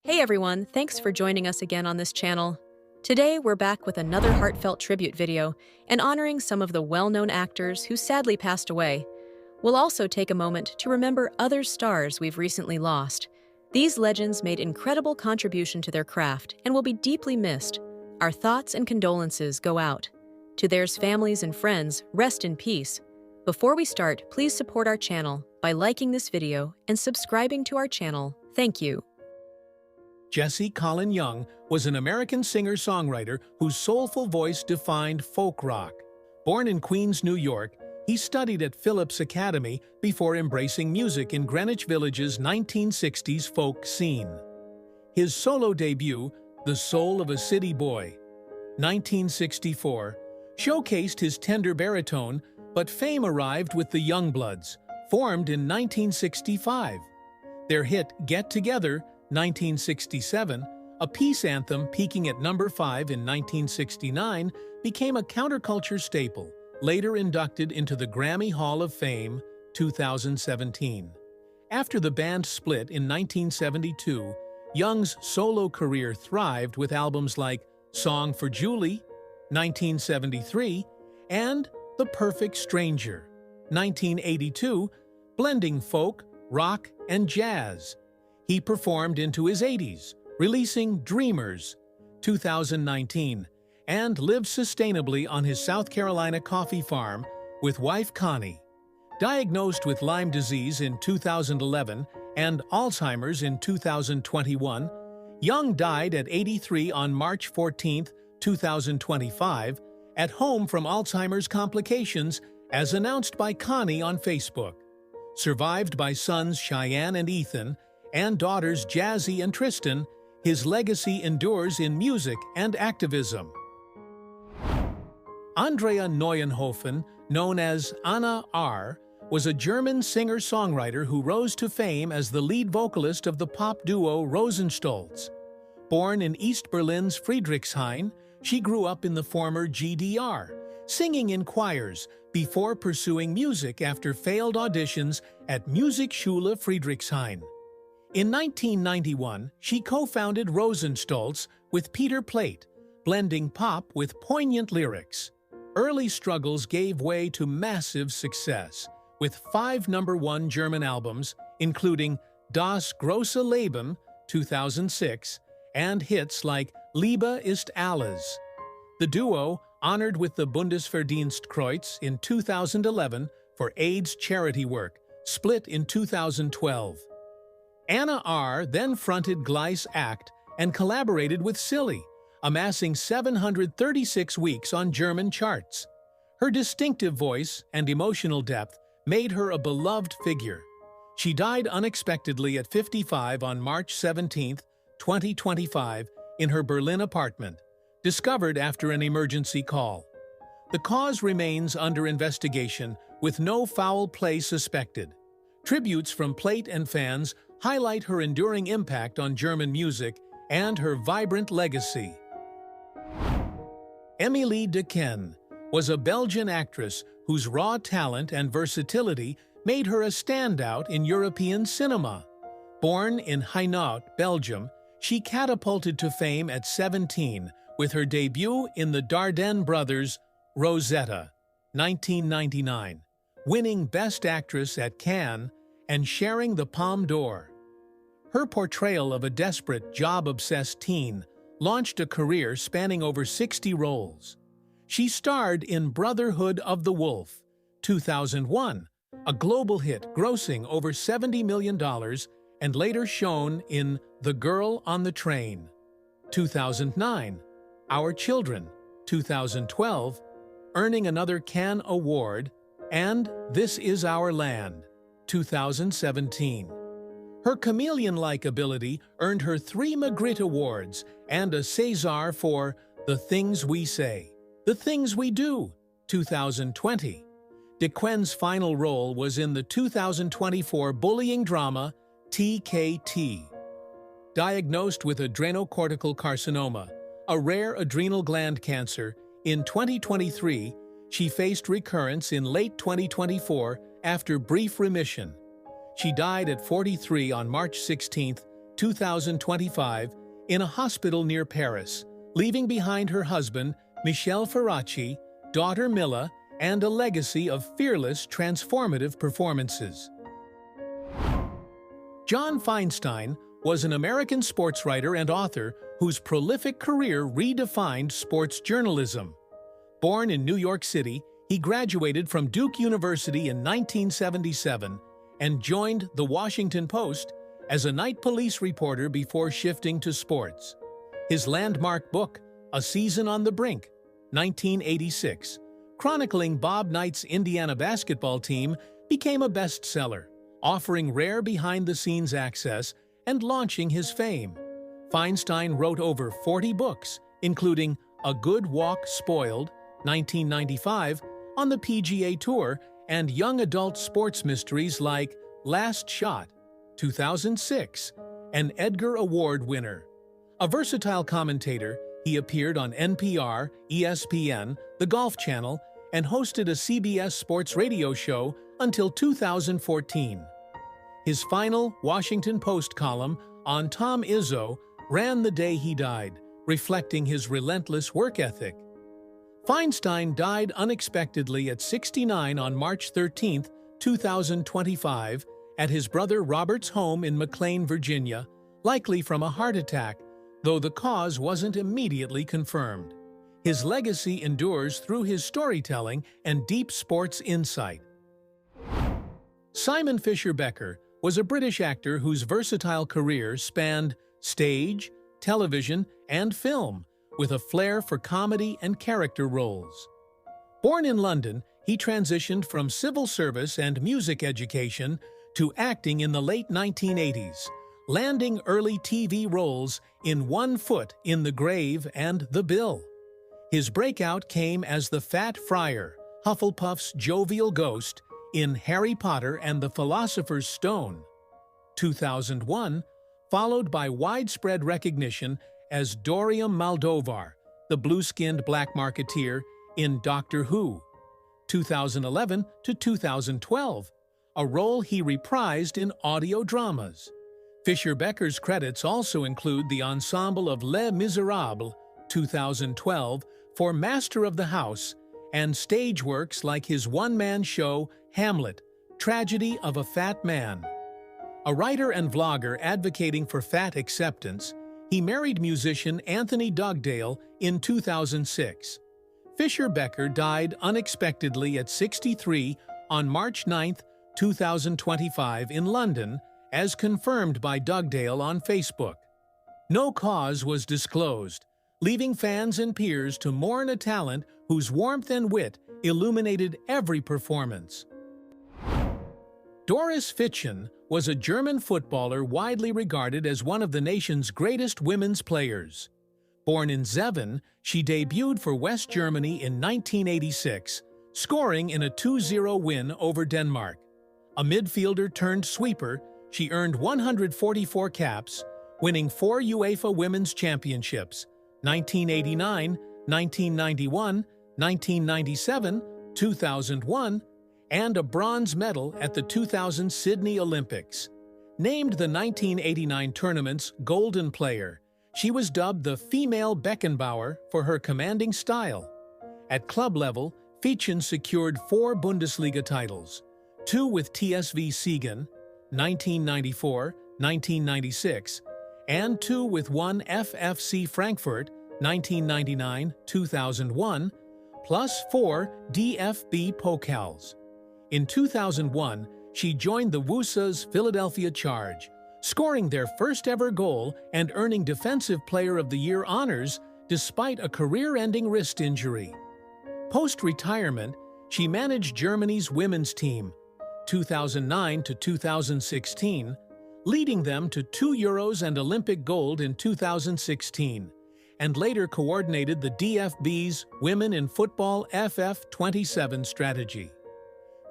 Hey everyone, thanks for joining us again on this channel. Today we're back with another heartfelt tribute video and honoring some of the well-known actors who sadly passed away. We'll also take a moment to remember other stars we've recently lost. These legends made incredible contribution to their craft and will be deeply missed. Our thoughts and condolences go out. To their families and friends, rest in peace. Before we start, please support our channel by liking this video and subscribing to our channel. Thank you. Jesse Colin Young was an American singer-songwriter whose soulful voice defined folk rock. Born in Queens, New York, he studied at Phillips Academy before embracing music in Greenwich Village's 1960s folk scene. His solo debut, The Soul of a City Boy, 1964, showcased his tender baritone, but fame arrived with the Youngbloods, formed in 1965. Their hit Get Together, 1967, a peace anthem peaking at number 5 in 1969, became a counterculture staple, later inducted into the Grammy Hall of Fame, 2017. After the band split in 1972, Young's solo career thrived with albums like Song for Julie, 1973, and The Perfect Stranger, 1982, blending folk, rock, and jazz. He performed into his 80s, releasing Dreamers, 2019, and lived sustainably on his South Carolina coffee farm with wife Connie. Diagnosed with Lyme disease in 2011 and Alzheimer's in 2021, Young died at 83 on March 14, 2025, at home from Alzheimer's complications, as announced by Connie on Facebook. Survived by sons Cheyenne and Ethan, and daughters Jazzy and Tristan, his legacy endures in music and activism. Andrea Neuenhofen, known as Anna R., was a German singer-songwriter who rose to fame as the lead vocalist of the pop duo Rosenstolz. Born in East Berlin's Friedrichshain, she grew up in the former GDR, singing in choirs before pursuing music after failed auditions at Musikschule Friedrichshain. In 1991, she co-founded Rosenstolz with Peter Plate, blending pop with poignant lyrics. Early struggles gave way to massive success, with 5 #1 German albums, including Das große Leben, 2006, and hits like Liebe ist alles. The duo, honored with the Bundesverdienstkreuz in 2011 for AIDS charity work, split in 2012. Anna R. then fronted Gleis Act and collaborated with Silly, amassing 736 weeks on German charts. Her distinctive voice and emotional depth made her a beloved figure. She died unexpectedly at 55 on March 17, 2025, in her Berlin apartment, discovered after an emergency call. The cause remains under investigation, with no foul play suspected. Tributes from Plate and fans highlight her enduring impact on German music and her vibrant legacy. Émilie Dequenne was a Belgian actress whose raw talent and versatility made her a standout in European cinema. Born in Hainaut, Belgium, she catapulted to fame at 17 with her debut in the Dardenne Brothers' Rosetta, 1999, winning Best Actress at Cannes and sharing the Palme d'Or. Her portrayal of a desperate, job-obsessed teen launched a career spanning over 60 roles. She starred in Brotherhood of the Wolf, 2001, a global hit grossing over $70 million, and later shown in The Girl on the Train, 2009, Our Children, 2012, earning another Cannes Award, and This Is Our Land, 2017. Her chameleon-like ability earned her 3 Magritte Awards and a César for The Things We Say, The Things We Do, 2020. Dequenne's final role was in the 2024 bullying drama TKT. Diagnosed with adrenocortical carcinoma, a rare adrenal gland cancer, in 2023, she faced recurrence in late 2024 after brief remission. She died at 43 on March 16, 2025, in a hospital near Paris, leaving behind her husband, Michel Ferracci, daughter Milla, and a legacy of fearless, transformative performances. John Feinstein was an American sports writer and author whose prolific career redefined sports journalism. Born in New York City, he graduated from Duke University in 1977 and joined The Washington Post as a night police reporter before shifting to sports. His landmark book, A Season on the Brink, 1986, chronicling Bob Knight's Indiana basketball team, became a bestseller, offering rare behind-the-scenes access and launching his fame. Feinstein wrote over 40 books, including A Good Walk Spoiled, 1995, on the PGA Tour, and young adult sports mysteries like Last Shot, 2006, an Edgar Award winner. A versatile commentator, he appeared on NPR, ESPN, the Golf Channel, and hosted a CBS sports radio show until 2014. His final Washington Post column on Tom Izzo ran the day he died, reflecting his relentless work ethic. Feinstein died unexpectedly at 69 on March 13, 2025, at his brother Robert's home in McLean, Virginia, likely from a heart attack, though the cause wasn't immediately confirmed. His legacy endures through his storytelling and deep sports insight. Simon Fisher-Becker was a British actor whose versatile career spanned stage, television, and film, with a flair for comedy and character roles. Born in London, he transitioned from civil service and music education to acting in the late 1980s, landing early TV roles in One Foot in the Grave and The Bill. His breakout came as the Fat Friar, Hufflepuff's jovial ghost, in Harry Potter and the Philosopher's Stone, 2001, followed by widespread recognition as Dorian Moldovar, the blue-skinned black marketeer, in Doctor Who, 2011 to 2012, a role he reprised in audio dramas. Fisher-Becker's credits also include the ensemble of Les Miserables, 2012, for Master of the House, and stage works like his one-man show Hamlet, Tragedy of a Fat Man. A writer and vlogger advocating for fat acceptance, he married musician Anthony Dugdale in 2006. Fisher-Becker died unexpectedly at 63 on March 9, 2025 in London, as confirmed by Dugdale on Facebook. No cause was disclosed, leaving fans and peers to mourn a talent whose warmth and wit illuminated every performance. Doris Fitschen was a German footballer widely regarded as one of the nation's greatest women's players. Born in Zeven, she debuted for West Germany in 1986, scoring in a 2-0 win over Denmark. A midfielder turned sweeper, she earned 144 caps, winning 4 UEFA Women's Championships, 1989, 1991, 1997, 2001, and a bronze medal at the 2000 Sydney Olympics. Named the 1989 tournament's Golden Player, she was dubbed the female Beckenbauer for her commanding style. At club level, Fitschen secured 4 Bundesliga titles, 2 with TSV Siegen, 1994, 1996, and 2 with 1 FFC Frankfurt, 1999, 2001, plus 4 DFB Pokals. In 2001, she joined the WUSA's Philadelphia Charge, scoring their first-ever goal and earning Defensive Player of the Year honors despite a career-ending wrist injury. Post-retirement, she managed Germany's women's team, 2009 to 2016, leading them to 2 Euros and Olympic gold in 2016, and later coordinated the DFB's Women in Football FF27 strategy.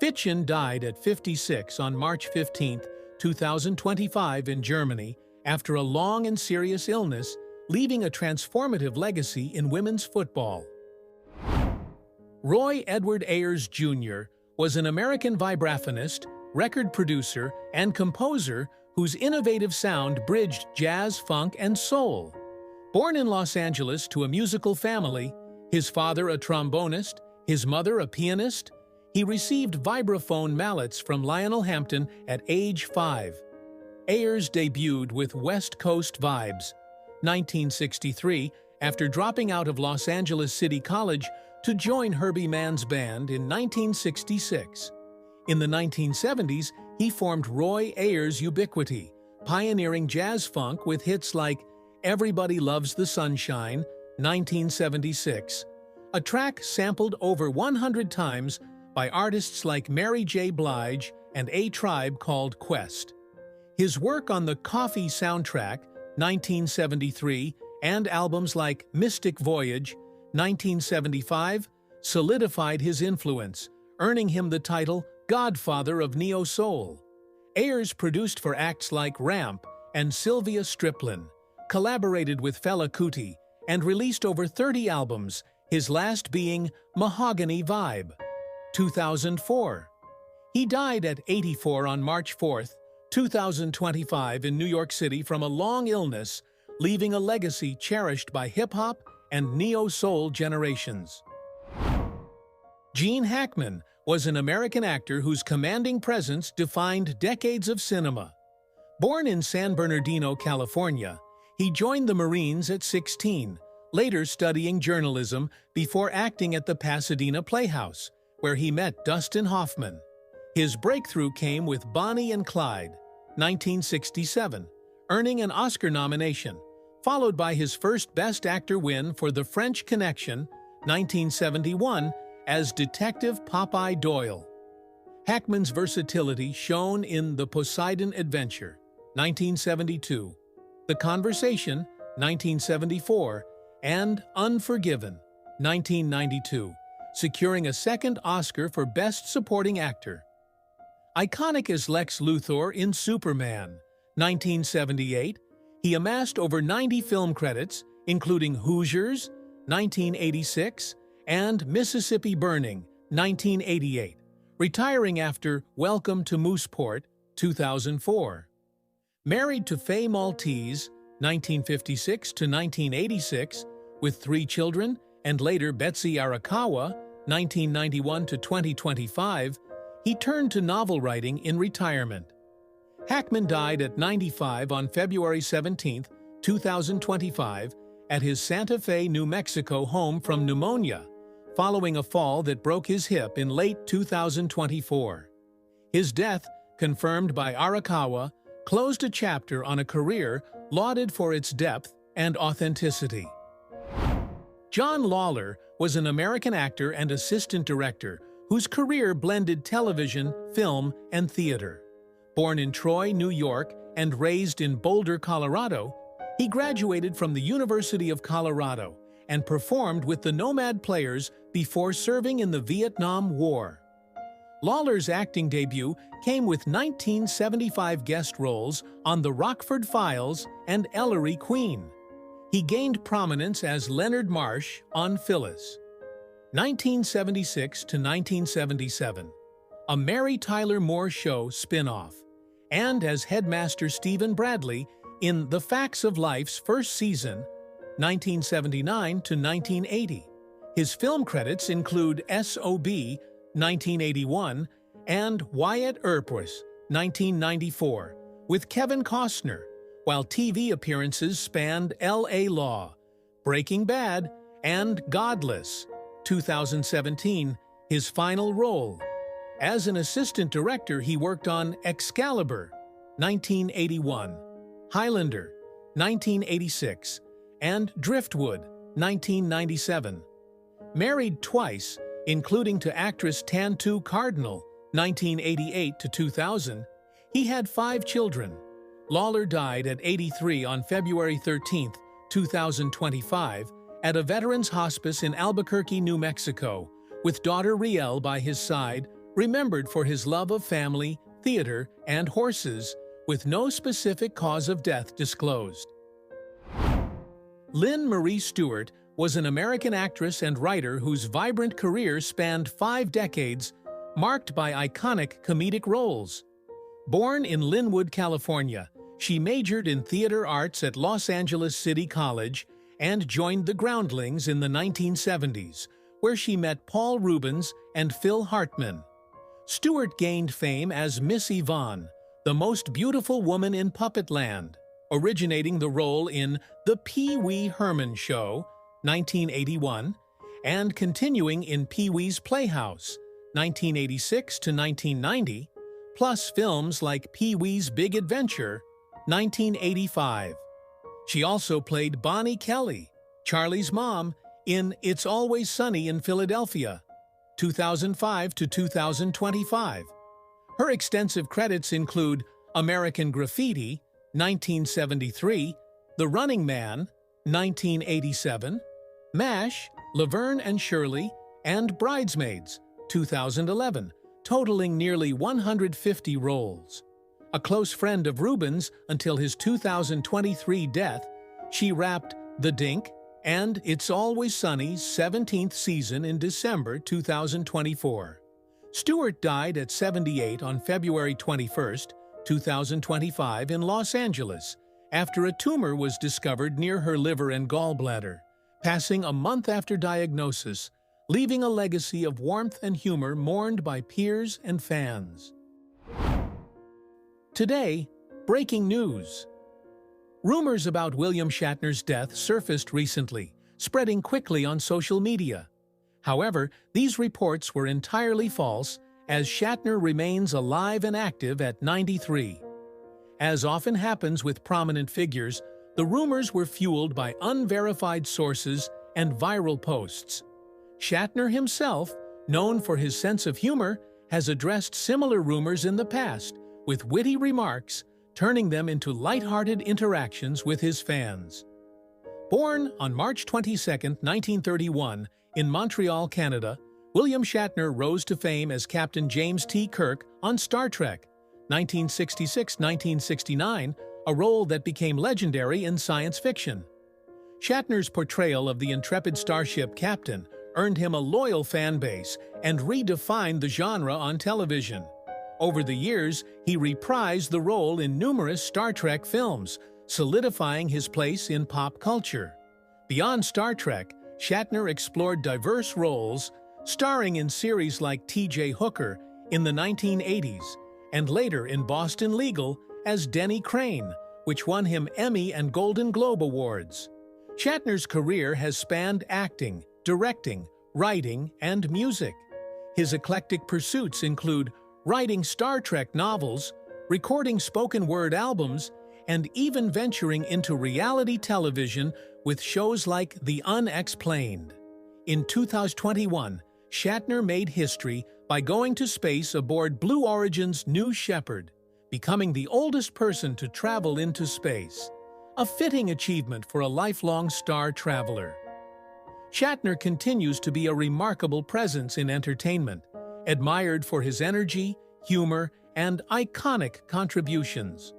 Fitschen died at 56 on March 15, 2025 in Germany after a long and serious illness, leaving a transformative legacy in women's football. Roy Edward Ayers Jr. was an American vibraphonist, record producer, and composer who whose innovative sound bridged jazz, funk, and soul. Born in Los Angeles to a musical family, his father a trombonist, his mother a pianist, he received vibraphone mallets from Lionel Hampton at age 5. Ayers debuted with West Coast Vibes, 1963, after dropping out of Los Angeles City College to join Herbie Mann's band in 1966. In the 1970s, he formed Roy Ayers Ubiquity, pioneering jazz funk with hits like Everybody Loves the Sunshine, 1976, a track sampled over 100 times by artists like Mary J. Blige and A-Tribe called Quest. His work on the Coffee soundtrack, 1973, and albums like Mystic Voyage, 1975, solidified his influence, earning him the title Godfather of Neo Soul. Ayers produced for acts like Ramp and Sylvia Striplin, collaborated with Fela Kuti, and released over 30 albums, his last being Mahogany Vibe, 2004. He died at 84 on March 4, 2025 in New York City from a long illness, leaving a legacy cherished by hip-hop and neo-soul generations. Gene Hackman was an American actor whose commanding presence defined decades of cinema. Born in San Bernardino, California, he joined the Marines at 16, later studying journalism before acting at the Pasadena Playhouse, where he met Dustin Hoffman. His breakthrough came with Bonnie and Clyde, 1967, earning an Oscar nomination, followed by his first Best Actor win for The French Connection, 1971, as Detective Popeye Doyle. Hackman's versatility shone in The Poseidon Adventure, 1972, The Conversation, 1974, and Unforgiven, 1992, securing a second Oscar for Best Supporting Actor. Iconic as Lex Luthor in Superman, 1978, he amassed over 90 film credits, including Hoosiers, 1986, and Mississippi Burning, 1988, retiring after Welcome to Mooseport, 2004. Married to Faye Maltese, 1956 to 1986, with 3 children, and later Betsy Arakawa, 1991 to 2025, he turned to novel writing in retirement. Hackman died at 95 on February 17, 2025, at his Santa Fe, New Mexico home from pneumonia, following a fall that broke his hip in late 2024. His death, confirmed by Arakawa, closed a chapter on a career lauded for its depth and authenticity. John Lawler was an American actor and assistant director whose career blended television, film, and theater. Born in Troy, New York, and raised in Boulder, Colorado, he graduated from the University of Colorado and performed with the Nomad Players before serving in the Vietnam War. Lawler's acting debut came with 1975 guest roles on The Rockford Files and Ellery Queen. He gained prominence as Leonard Marsh on Phyllis. 1976 to 1977, a Mary Tyler Moore Show spin-off, and as Headmaster Stephen Bradley in The Facts of Life's first season, 1979 to 1980. His film credits include S.O.B., 1981, and Wyatt Earp's, 1994, with Kevin Costner, while TV appearances spanned L.A. Law, Breaking Bad, and Godless, 2017, his final role. As an assistant director, he worked on Excalibur, 1981, Highlander, 1986, and Driftwood, 1997. Married twice, including to actress Tantu Cardinal, 1988 to 2000, he had 5 children. Lawler died at 83 on February 13, 2025, at a veterans hospice in Albuquerque, New Mexico, with daughter Riel by his side, remembered for his love of family, theater, and horses, with no specific cause of death disclosed. Lynn Marie Stewart was an American actress and writer whose vibrant career spanned 5 decades, marked by iconic comedic roles. Born in Linwood, California, she majored in theater arts at Los Angeles City College and joined the Groundlings in the 1970s, where she met Paul Reubens and Phil Hartman. Stewart gained fame as Miss Yvonne, the most beautiful woman in Puppetland, originating the role in The Pee Wee Herman Show, 1981, and continuing in Pee-wee's Playhouse, 1986 to 1990, plus films like Pee-wee's Big Adventure, 1985. She also played Bonnie Kelly, Charlie's mom, in It's Always Sunny in Philadelphia, 2005 to 2025. Her extensive credits include American Graffiti, 1973, The Running Man, 1987, MASH, Laverne and Shirley, and Bridesmaids, 2011, totaling nearly 150 roles. A close friend of Reubens until his 2023 death, she wrapped The Dink and It's Always Sunny's 17th season in December 2024. Stewart died at 78 on February 21, 2025 in Los Angeles, after a tumor was discovered near her liver and gallbladder, passing a month after diagnosis, leaving a legacy of warmth and humor mourned by peers and fans. Today, breaking news. Rumors about William Shatner's death surfaced recently, spreading quickly on social media. However, these reports were entirely false, as Shatner remains alive and active at 93. As often happens with prominent figures, the rumors were fueled by unverified sources and viral posts. Shatner himself, known for his sense of humor, has addressed similar rumors in the past, with witty remarks, turning them into lighthearted interactions with his fans. Born on March 22, 1931, in Montreal, Canada, William Shatner rose to fame as Captain James T. Kirk on Star Trek, 1966-1969, a role that became legendary in science fiction. Shatner's portrayal of the intrepid starship captain earned him a loyal fan base and redefined the genre on television. Over the years, he reprised the role in numerous Star Trek films, solidifying his place in pop culture. Beyond Star Trek, Shatner explored diverse roles, starring in series like T.J. Hooker in the 1980s, and later in Boston Legal as Denny Crane, which won him Emmy and Golden Globe Awards. Shatner's career has spanned acting, directing, writing, and music. His eclectic pursuits include writing Star Trek novels, recording spoken-word albums, and even venturing into reality television with shows like The Unexplained. In 2021, Shatner made history by going to space aboard Blue Origin's New Shepard, becoming the oldest person to travel into space, a fitting achievement for a lifelong star traveler. Shatner continues to be a remarkable presence in entertainment, admired for his energy, humor, and iconic contributions.